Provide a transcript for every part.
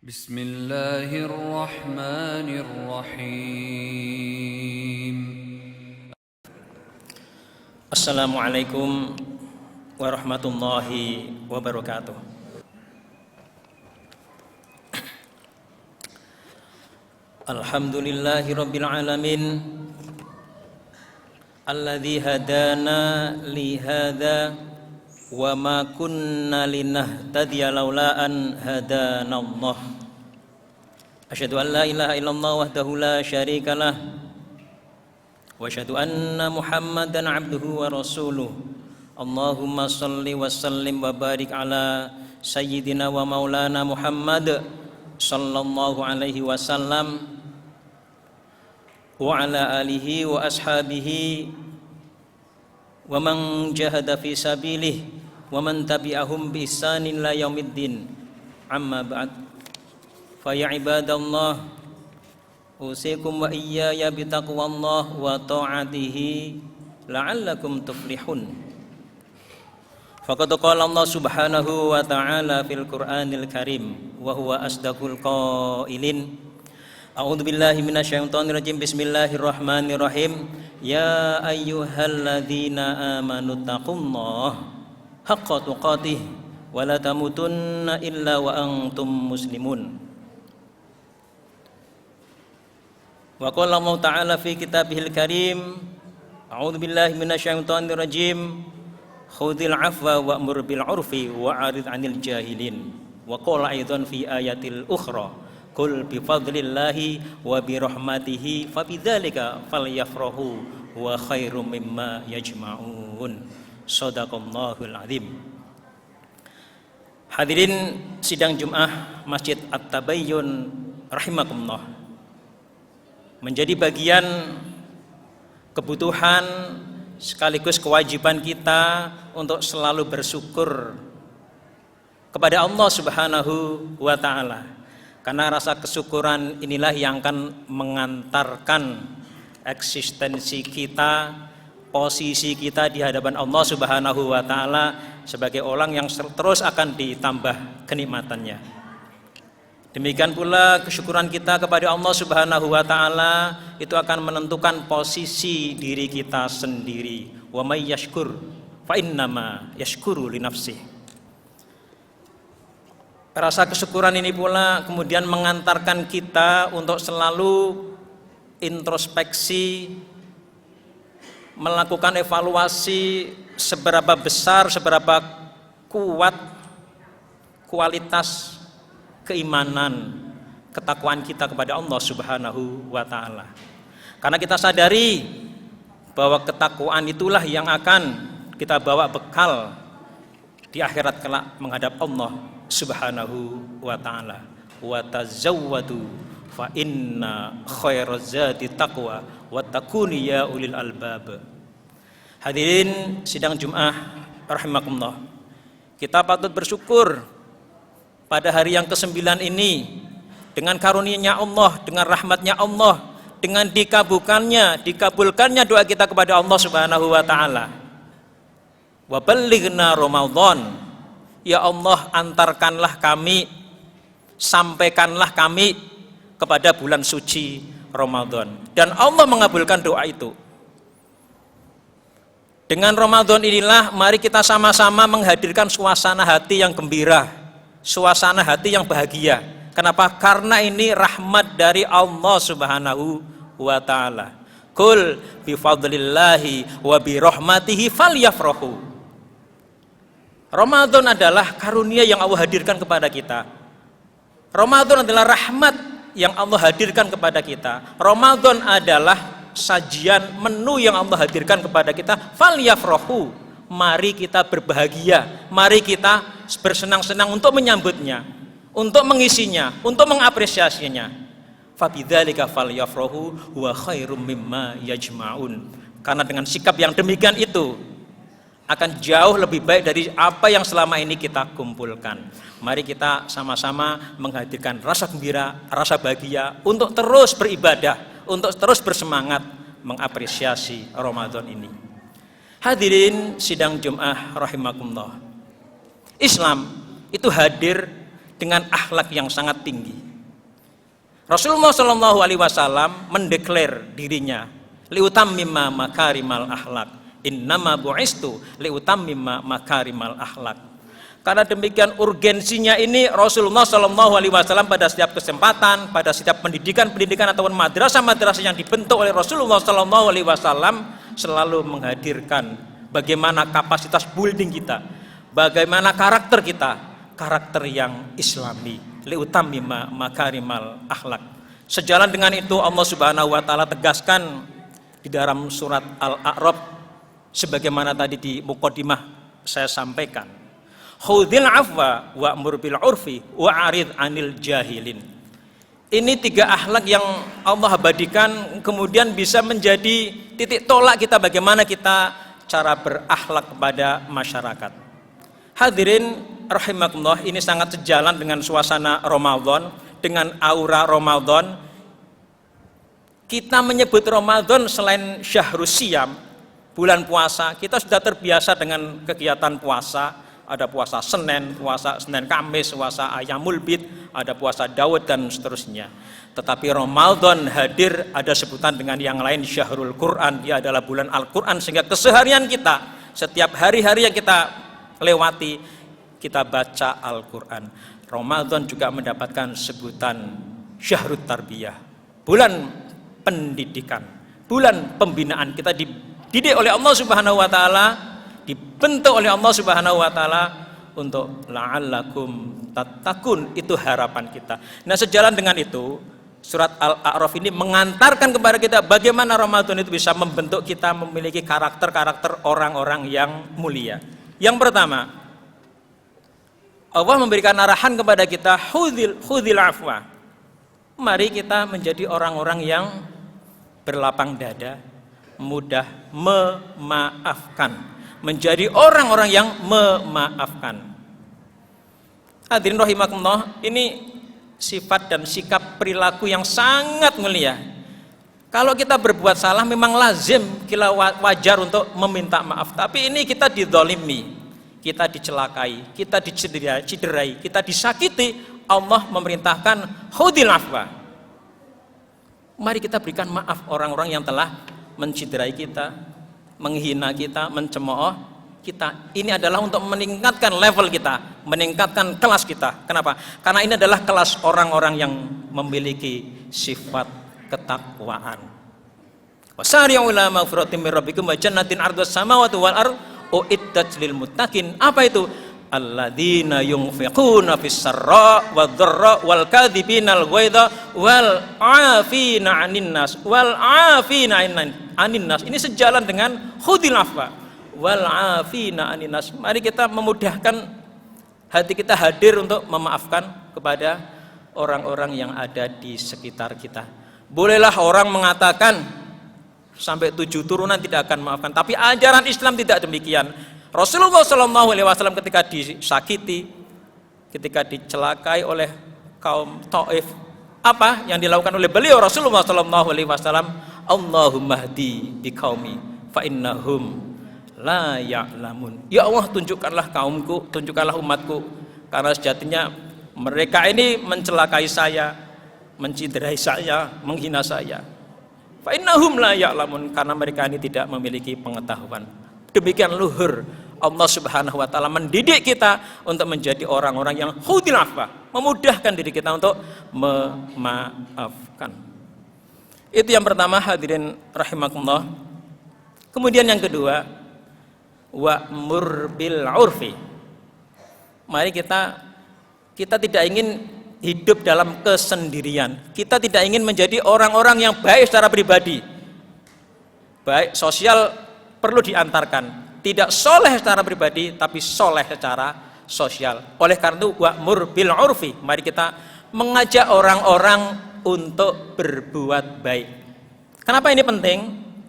Bismillahirrahmanirrahim. Assalamualaikum warahmatullahi wabarakatuh. Alhamdulillahi rabbil alamin, alladzi hadana li hadza wa ma kunna linahtadiya laula an hadanallah. Asyhadu an la ilaha illallah wahdahu la syarikalah wa asyhadu anna Muhammadan abduhu wa rasuluh. Allahumma salli wa sallim wa barik ala sayyidina wa maulana Muhammad sallallahu alaihi wasallam wa ala alihi wa ashabihi wa man jahada fi sabilihi wa man tabi'ahum bi ihsanin la yaumiddin. Amma ba'd, fa ya ibadallah, usikum wa iyaya bi taqwallah wa ta'atihi la'allakum tuflihun. Faqad qala Allah subhanahu wa ta'ala fil Qur'anil Karim wa huwa asdaqul qailin. A'udzu billahi minasyaitonir rajim. Bismillahirrahmanirrahim. Ya ayyuhalladzina amanu taqullaha haqqa tuqatih wa la tamutunna illa wa antum muslimun. Wa qala Allah ta'ala fi kitabihil karim. A'udzu billahi minasyaitonir rajim. Khudhil afwa wa'mur bil 'urfi wa'rid 'anil jahilin. Wa qala aidan fi ayatil ukhra, qul bi fadlillahi wa bi rahmatihi fabidzalika falyafrahu wa khairum mimma yajma'un. Shadaqallahul azim. Hadirin sidang Jumat Masjid At-Tabayyun rahimakumullah. Menjadi bagian kebutuhan sekaligus kewajiban kita untuk selalu bersyukur kepada Allah Subhanahu wa ta'ala, karena rasa kesyukuran inilah yang akan mengantarkan eksistensi kita, posisi kita di hadapan Allah Subhanahu wa ta'ala sebagai orang yang terus akan ditambah kenikmatannya. Demikian pula kesyukuran kita kepada Allah Subhanahu wa ta'ala itu akan menentukan posisi diri kita sendiri. Wa may yashkur fa innama yashkuru li nafsih. Rasa kesyukuran ini pula kemudian mengantarkan kita untuk selalu introspeksi, melakukan evaluasi seberapa besar, seberapa kuat kualitas keimanan, ketakwaan kita kepada Allah Subhanahu wa ta'ala. Karena kita sadari bahwa ketakwaan itulah yang akan kita bawa bekal di akhirat kelak menghadap Allah Subhanahu wa ta'ala. Wa tazawwadu fa inna khairaz zadi taqwa wattaquni ya ulil albab. Hadirin sidang Jumat rahimakumullah, kita patut bersyukur pada hari yang ke-9 ini dengan karunia-Nya Allah, dengan rahmatnya Allah, dengan dikabulkannya doa kita kepada Allah Subhanahu wa ta'ala. Wa ballighna Ramadan, ya Allah antarkanlah kami, sampaikanlah kami kepada bulan suci Ramadan. Dan Allah mengabulkan doa itu. Dengan Ramadan inilah mari kita sama-sama menghadirkan suasana hati yang gembira, suasana hati yang bahagia. Kenapa? Karena ini rahmat dari Allah Subhanahu wa ta'ala. Qul bi fadlillahi wa bi rahmatihi falyafrahu. Ramadan adalah karunia yang Allah hadirkan kepada kita. Ramadan adalah rahmat yang Allah hadirkan kepada kita. Ramadan adalah sajian menu yang Allah hadirkan kepada kita. Falyafrahu, mari kita berbahagia, mari kita bersenang-senang untuk menyambutnya, untuk mengisinya, untuk mengapresiasinya. Fabidzalika falyafrahu wa khairum mimma yajma'un. Karena dengan sikap yang demikian itu akan jauh lebih baik dari apa yang selama ini kita kumpulkan. Mari kita sama-sama menghadirkan rasa gembira, rasa bahagia untuk terus beribadah, untuk terus bersemangat mengapresiasi Ramadan ini. Hadirin sidang Jumat rahimakumullah. Islam itu hadir dengan akhlak yang sangat tinggi. Rasulullah Shallallahu Alaihi Wasallam mendeklar dirinya liutammima makarimal akhlak, innama bu'istu liutammima makarimal akhlak. Karena demikian urgensinya ini, Rasulullah Shallallahu Alaihi Wasallam pada setiap kesempatan, pada setiap pendidikan ataupun madrasah yang dibentuk oleh Rasulullah Shallallahu Alaihi Wasallam selalu menghadirkan bagaimana kapasitas building kita, bagaimana karakter kita, karakter yang Islami, liutammima makarimal akhlak. Sejalan dengan itu Allah Subhanahu wa taala tegaskan di dalam surat Al-A'raf sebagaimana tadi di mukadimah saya sampaikan. Khudhil afwa wa'mur bil urfi wa'arid 'anil jahilin. Ini 3 akhlak yang Allah abadikan, kemudian bisa menjadi titik tolak kita bagaimana kita cara berakhlak kepada masyarakat. Hadirin rahimakumullah, ini sangat sejalan dengan suasana Ramadan, dengan aura Ramadan. Kita menyebut Ramadan selain syahrus siyam, bulan puasa, kita sudah terbiasa dengan kegiatan puasa. Ada puasa Senin Kamis, puasa Ayyamul Bid, ada puasa Daud dan seterusnya. Tetapi Ramadan hadir ada sebutan dengan yang lain, Syahrul Quran. Dia adalah bulan Al-Quran, sehingga keseharian kita, setiap hari-hari yang kita lewati, kita baca Al-Quran. Ramadan juga mendapatkan sebutan Syahrul Tarbiyah, bulan pendidikan, bulan pembinaan. Kita dididik oleh Allah Subhanahu wa taala, dibentuk oleh Allah Subhanahu wa taala untuk la'allakum tattaqun, itu harapan kita. Nah, sejalan dengan itu, surat Al-A'raf ini mengantarkan kepada kita bagaimana Ramadan itu bisa membentuk kita memiliki karakter-karakter orang-orang yang mulia. Yang pertama, Allah memberikan arahan kepada kita, khudhil afwa. Mari kita menjadi orang-orang yang berlapang dada, mudah memaafkan. Menjadi orang-orang yang memaafkan. Hadirin rahimakumullah, ini sifat dan sikap perilaku yang sangat mulia. Kalau kita berbuat salah memang lazim, kita wajar untuk meminta maaf. Tapi ini kita dizalimi, kita dicelakai, kita diciderai, kita disakiti. Allah memerintahkan khudhil afwa. Mari kita berikan maaf orang-orang yang telah menciderai kita, menghina kita, mencemooh kita. Ini adalah untuk meningkatkan level kita, meningkatkan kelas kita. Kenapa? Karena ini adalah kelas orang-orang yang memiliki sifat ketakwaan. Wasari'u ila maghfiratin mir rabbikum wa jannatin 'arduhas samawati wal ardh uiddat lil muttaqin. Apa itu? Alladzina yunfiquna fis sarra wad dharra wal kadzibinal ghaidha wal 'afina 'anil nas wal 'afina 'anil nas. Ini sejalan dengan khudhil afwa wal 'afina 'anil nas. Mari kita memudahkan hati kita hadir untuk memaafkan kepada orang-orang yang ada di sekitar kita. Bolehlah orang mengatakan sampai 7 turunan tidak akan memaafkan, tapi ajaran Islam tidak demikian. Rasulullah Shallallahu Alaihi Wasallam ketika disakiti, ketika dicelakai oleh kaum Taif, apa yang dilakukan oleh beliau Rasulullah Shallallahu Alaihi Wasallam? Allahumma hdi biqaumi fa innahum la ya'lamun. Ya Allah, tunjukkanlah kaumku, tunjukkanlah umatku, karena sejatinya mereka ini mencelakai saya, menciderai saya, menghina saya. Fa innahum la ya'lamun, karena mereka ini tidak memiliki pengetahuan. Demikian luhur Allah Subhanahu wa taala mendidik kita untuk menjadi orang-orang yang khudhil afwa, memudahkan diri kita untuk memaafkan. Itu yang pertama, hadirin rahimakumullah. Kemudian yang kedua, wa'mur bil 'urfi. Mari kita tidak ingin hidup dalam kesendirian. Kita tidak ingin menjadi orang-orang yang baik secara pribadi. Baik sosial perlu diantarkan, tidak soleh secara pribadi tapi soleh secara sosial. Oleh karena itu wa'mur bil 'urfi, mari kita mengajak orang-orang untuk berbuat baik. Kenapa ini penting?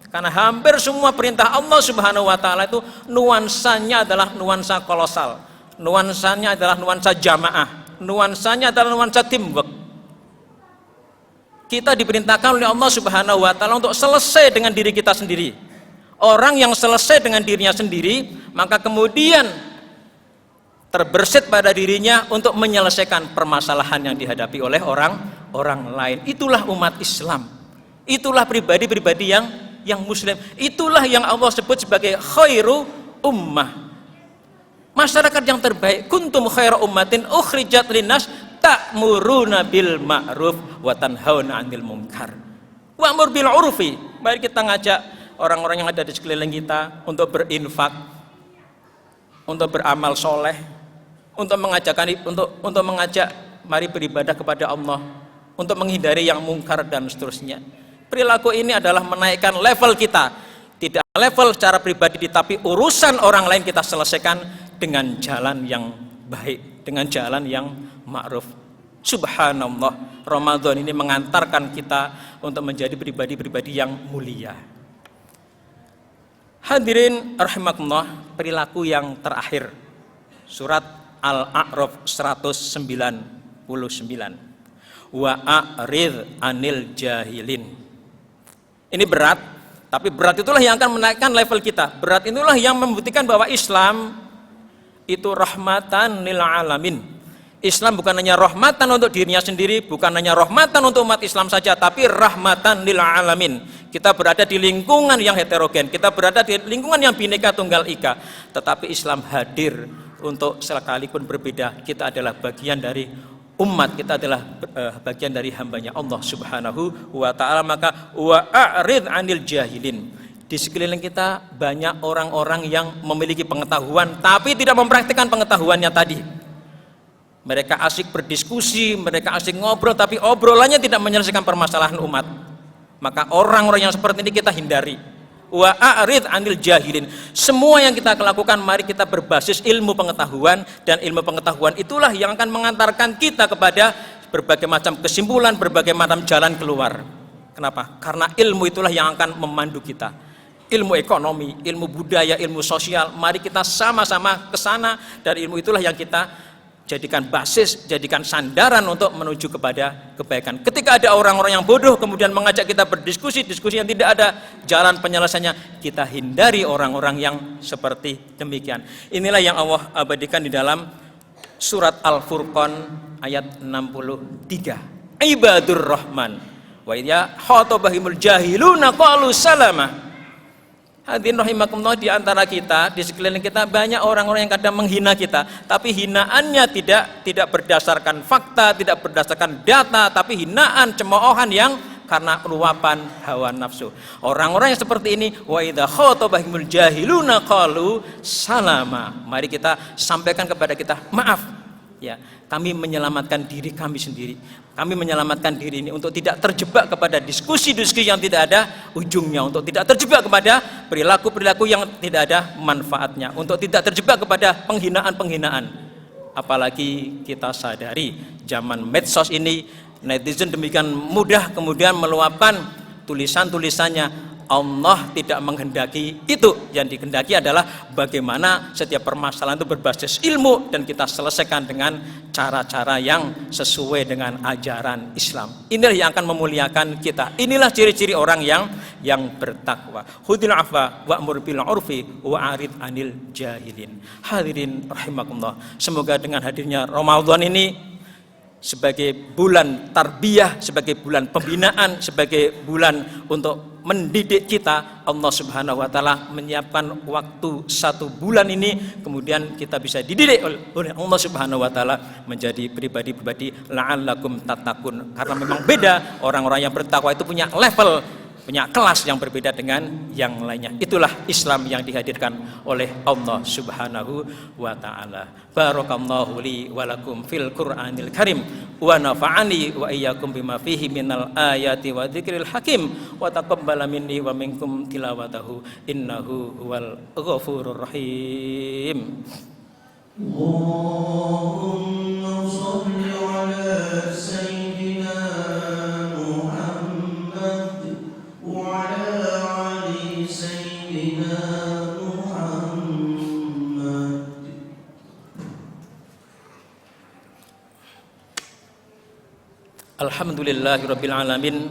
Karena hampir semua perintah Allah Subhanahu wa taala itu nuansanya adalah nuansa kolosal, nuansanya adalah nuansa jamaah, nuansanya adalah nuansa teamwork. Kita diperintahkan oleh Allah Subhanahu wa taala untuk selesai dengan diri kita sendiri. Orang yang selesai dengan dirinya sendiri, maka kemudian terbersit pada dirinya untuk menyelesaikan permasalahan yang dihadapi oleh orang lain. Itulah umat Islam. Itulah pribadi-pribadi yang muslim. Itulah yang Allah sebut sebagai khairu ummah. Masyarakat yang terbaik. Kuntum khairu ummatin ukhrijat linnas ta'muruna bil ma'ruf wa tanhauna 'anil munkar. Wa'mur bil 'urfi. Mari kita ngajak orang-orang yang ada di sekeliling kita untuk berinfak, untuk beramal soleh, untuk mengajak mari beribadah kepada Allah, untuk menghindari yang mungkar dan seterusnya. Perilaku ini adalah menaikkan level kita, tidak level secara pribadi, tapi urusan orang lain kita selesaikan dengan jalan yang baik, dengan jalan yang ma'ruf. Subhanallah, Ramadan ini mengantarkan kita untuk menjadi pribadi-pribadi yang mulia. Hadirin rahimakumullah, perilaku yang terakhir, surat Al-A'raf 199. Wa a'rid anil jahilin. Ini berat, tapi berat itulah yang akan menaikkan level kita. Berat itulah yang membuktikan bahwa Islam itu rahmatan lil alamin. Islam bukan hanya rahmatan untuk dirinya sendiri, bukan hanya rahmatan untuk umat Islam saja, tapi rahmatan lil alamin. Kita berada di lingkungan yang heterogen, kita berada di lingkungan yang bineka tunggal ika, tetapi Islam hadir untuk sekalipun berbeda, kita adalah bagian dari umat, kita adalah bagian dari hambanya Allah Subhanahu wa ta'ala. Maka wa a'rid anil jahilin. Di sekeliling kita banyak orang-orang yang memiliki pengetahuan tapi tidak mempraktikkan pengetahuannya tadi. Mereka asik berdiskusi, mereka asik ngobrol, tapi obrolannya tidak menyelesaikan permasalahan umat. Maka orang-orang yang seperti ini kita hindari. Wa a'rid anil jahilin. Semua yang kita lakukan mari kita berbasis ilmu pengetahuan, dan ilmu pengetahuan itulah yang akan mengantarkan kita kepada berbagai macam kesimpulan, berbagai macam jalan keluar. Kenapa? Karena ilmu itulah yang akan memandu kita. Ilmu ekonomi, ilmu budaya, ilmu sosial, mari kita sama-sama ke sana, dan ilmu itulah yang kita jadikan basis, jadikan sandaran untuk menuju kepada kebaikan. Ketika ada orang-orang yang bodoh kemudian mengajak kita berdiskusi, diskusi yang tidak ada jalan penyelesaiannya, kita hindari orang-orang yang seperti demikian. Inilah yang Allah abadikan di dalam surat Al-Furqan ayat 63. Ibadur Rahman wa idza khatabahumul jahiluna qalu salama. Hadirin rahimakumullah, di antara kita, di sekeliling kita banyak orang-orang yang kadang menghina kita, tapi hinaannya tidak berdasarkan fakta, tidak berdasarkan data, tapi hinaan, cemoohan yang karena luapan hawa nafsu. Orang-orang yang seperti ini, wa idza khatabahumul jahiluna qalu salama. Mari kita sampaikan kepada kita, maaf ya, kami menyelamatkan diri kami sendiri. Kami menyelamatkan diri ini untuk tidak terjebak kepada diskusi-diskusi yang tidak ada ujungnya, untuk tidak terjebak kepada perilaku-perilaku yang tidak ada manfaatnya, untuk tidak terjebak kepada penghinaan-penghinaan. Apalagi kita sadari zaman medsos ini, netizen demikian mudah kemudian meluapkan tulisan-tulisannya. Allah tidak menghendaki itu. Yang dikehendaki adalah bagaimana setiap permasalahan itu berbasis ilmu dan kita selesaikan dengan cara-cara yang sesuai dengan ajaran Islam. Inilah yang akan memuliakan kita. Inilah ciri-ciri orang yang bertakwa. Khudil afwa wa'mur bil 'urfi wa'arid anil jahilin. Hadirin rahimakumullah, semoga dengan hadirnya Ramadan ini sebagai bulan tarbiyah, sebagai bulan pembinaan, sebagai bulan untuk mendidik kita, Allah Subhanahu wa ta'ala menyiapkan waktu 1 bulan ini, kemudian kita bisa dididik oleh Allah Subhanahu wa ta'ala menjadi pribadi-pribadi la'allakum tattaqun. Karena memang beda, orang-orang yang bertakwa itu punya level, punya kelas yang berbeda dengan yang lainnya. Itulah Islam yang dihadirkan oleh Allah Subhanahu wa ta'ala. Barakallahu li wa lakum fil Qur'anil Karim wa nafa'ani wa iyyakum bima fihi minal ayati wa dzikril hakim wa taqabbala minni wa minkum tilawatahu innahu huwal ghafurur rahim. Allahumma shalli ala sayyidina وعلى علي سيدنا محمد. Alhamdulillahirabbil alamin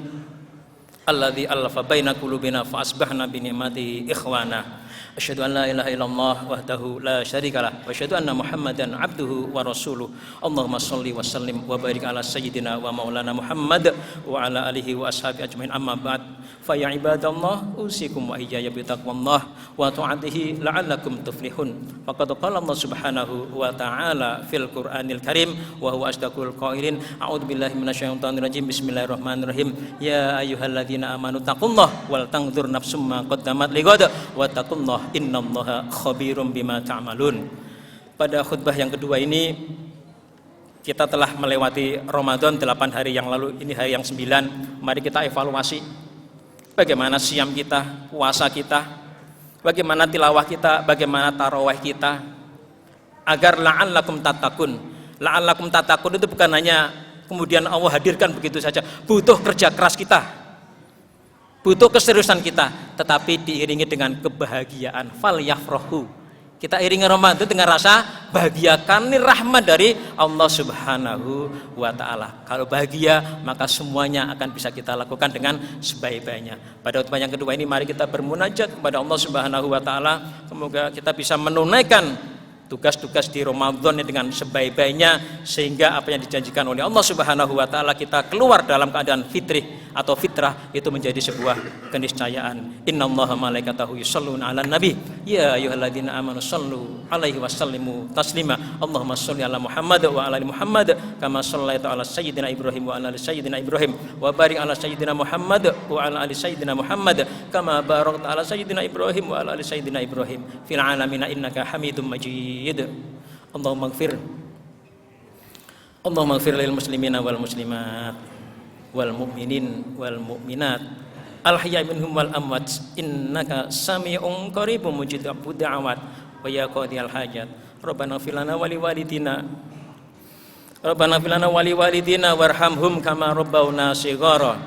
alladzi alafa baina qulubina fa asbahna bi ni'matihi ikhwana Asyhadu an la ilaha illallah wahdahu la syarikalah wa asyhadu anna Muhammadan abduhu wa rasuluh. Allahumma shalli wa sallim wa barik ala sayyidina wa maulana Muhammad wa ala alihi wa ashabi ajmain. Amma ba'd. Fa ya ibadallah usikum wa iyaya bi taqwallah wa ta'atihi la'allakum tuflihun. Faqad qala Allah subhanahu wa ta'ala fil Qur'anil Karim wa huwa asdaqul qailin. A'udzu billahi minasyaitonir rajim. Bismillahirrahmanirrahim. Ya ayyuhalladzina amanu taqullaha wal tanzur nafsum ma qaddamat lighad wa taqullaha innallaha khabirum bima ta'malun. Pada khutbah yang kedua ini kita telah melewati Ramadan 8 hari yang lalu, ini hari yang 9. Mari kita evaluasi bagaimana siam kita, puasa kita, bagaimana tilawah kita, bagaimana tarawih kita, agar la'allakum tattaqun. La'allakum tattaqun itu bukan hanya kemudian Allah hadirkan begitu saja, butuh kerja keras kita, butuh keseriusan kita, tetapi diiringi dengan kebahagiaan. Fal yafrahu. Kita iringi Ramadan dengan rasa bahagia, karena rahmat dari Allah Subhanahu wa ta'ala. Kalau bahagia, maka semuanya akan bisa kita lakukan dengan sebaik-baiknya. Pada khutbah yang kedua ini mari kita bermunajat kepada Allah Subhanahu wa ta'ala. Semoga kita bisa menunaikan tugas-tugas di Ramadan ini dengan sebaik-baiknya, sehingga apa yang dijanjikan oleh Allah Subhanahu wa ta'ala kita keluar dalam keadaan fitrih atau fitrah itu menjadi sebuah keniscayaan. Innallaha malaikatahu yusholluna 'alan nabi ya ayyuhalladzina amanu shallu 'alaihi wasallimu taslima. Allahumma shalli 'ala Muhammad wa 'ala ali Muhammad kama shallaita 'ala sayyidina Ibrahim wa 'ala ali sayyidina Ibrahim wa barik 'ala sayyidina Muhammad wa 'ala ali sayyidina Muhammad kama barakta 'ala sayyidina Ibrahim wa 'ala ali sayyidina Ibrahim fil 'alamin innaka Hamidum Majid. Allahumma ighfir lil muslimina wal muslimat wal mu'minin wal mu'minat al ahya'i minhum wal amwat innaka sami'un qaribun mujibud da'awat wa ya qadiyal hajat. Rabbana fil lana wa liwalidina warhamhum kama rabbawna shighara.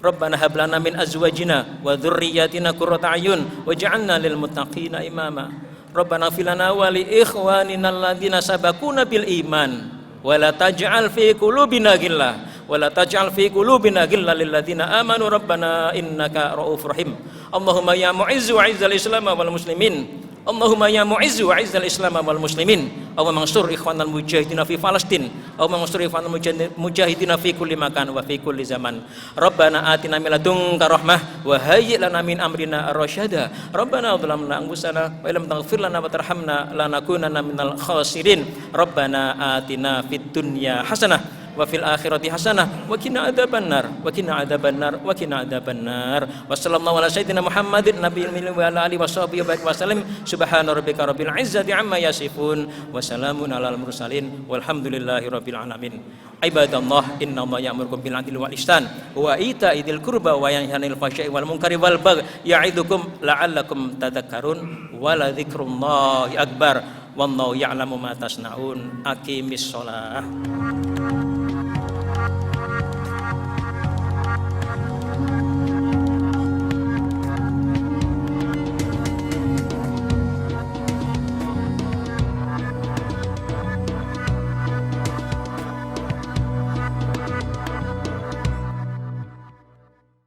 Rabbana hab lana min azwajina wa dhurriyyatina qurrata a'yun waj'alna lil muttaqina imama. Rabbana fil lana wa li ikhwanina alladziina sabaquna bil iman wa la taj'al fi qulubina ghillan wala taj'al fi qulubina ghillan lil ladzina amanu rabbana innaka ra'ufur rahim. Allahumma ya mu'izzu wa 'izzal islam wal muslimin. Allahumma ya mu'izzu wa 'izzal islam wal muslimin. Allahumma mansur ikhwanal mujahidin fi Palestin. Allahumma mansur ikhwanal mujahidin fi kulli makan wa fi kulli zaman. Rabbana atina min ladunka rahmah wa hayyi' lana min amrina rasyada. Rabbana dhalamna anfusana wa illam taghfir lana wa tarhamna lanakunanna minal khasirin. Rabbana atina fid dunya hasanah wa fil akhirati hasanah wa qina adzabannar wa qina adzabannar wa qina adzabannar. Wa sallallahu ala sayyidina Muhammadin nabiyil wa ala alihi washabihi wa sallam. Subhana rabbika rabbil izzati amma yasifun wa salamun alal mursalin walhamdulillahi rabbil alamin. Ibadallah, innallaha ya'murukum bil 'adli wal ihsan wa ita'i dzil qurba wa yanha 'anil fahsya'i wal munkari wal baghi ya'idukum la'allakum tadhakkarun wa la dzikrullahi akbar wallahu ya'lamu ma tasna'un. Aqimis shalah.